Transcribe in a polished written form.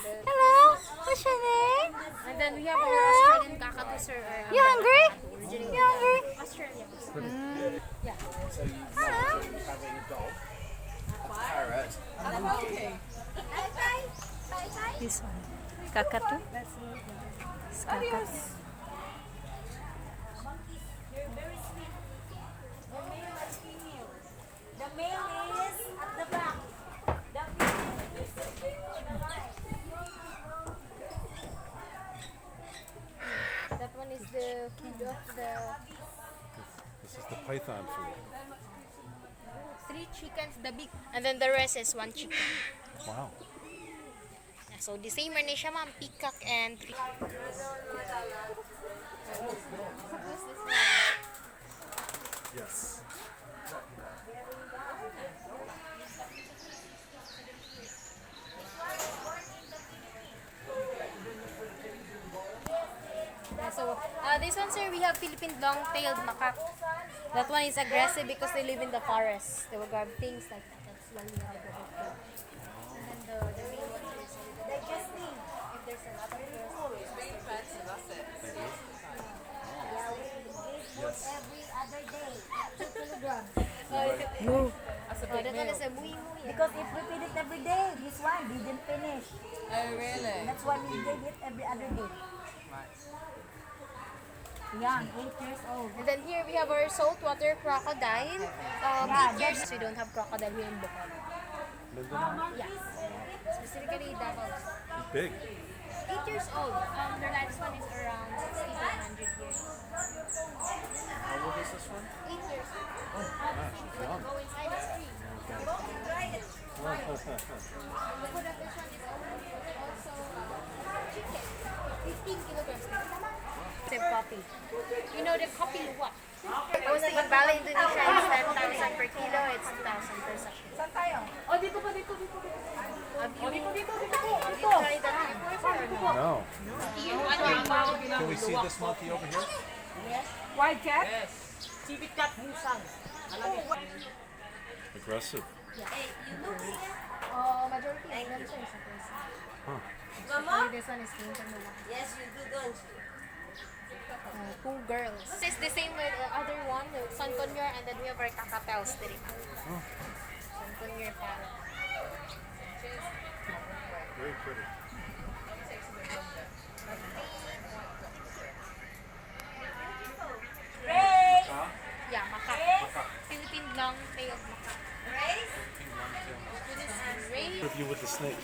Hello. What's your name? And then we have our Hello? Australian cockatoo, sir. You hungry? You hungry? Australia. Yeah. So you Hello. having a dog, a parrot, This one. Kakatu. It's kakatu. The male is at the back. The female is at the right. That one is the food of the this is the python food. 3 chickens, the big. And then the rest is 1 chicken. Wow. Yeah, so the same na siya, ma'am. Peacock and 3. Yes. Yeah, so this one, sir, we have Philippine long-tailed macaque. That one is aggressive because they live in the forest. They will grab things like that. That's why we have the big tail. And then the main one is digesting. If there's a lot of Every other day. 2 kilograms. that one is a mui mui. Because if we feed it every day, this one didn't finish. Oh, really? That's why we give it every other day. Young, 8 years old. And then here we have our saltwater crocodile. Yeah, 8 years. We don't have crocodile here in Bukal. Mindanao? Yes. Specifically Davao. Big. 8 years old. Their lifespan is around 60 to 100 years. How old is this one? 8 years old. Gosh, it's young. Go inside the tree. The food of this one is also chicken. 15 kilograms. Same puppy. You know the puppy what? I was thinking Bali Indonesia is 10,000 per kilo. It's 2,000 per sachet. Saan tayo? Oh, dito pa, dito. Have you tried that before or no? No. You Can we see this monkey over here? White cat? Yes. Cibit cat, musang. Aggressive. Majority of them sir is a person. Huh. Actually, this one is came from the one. Yes, you do don't. 2 girls. It's the same with the other one, the San Conyor, and then we have our Kakapels. San Conyor parrot. Very pretty. Ray! Yeah, macaque. Philippine long-tailed macaque. Ray? This is Ray. With you with the snake.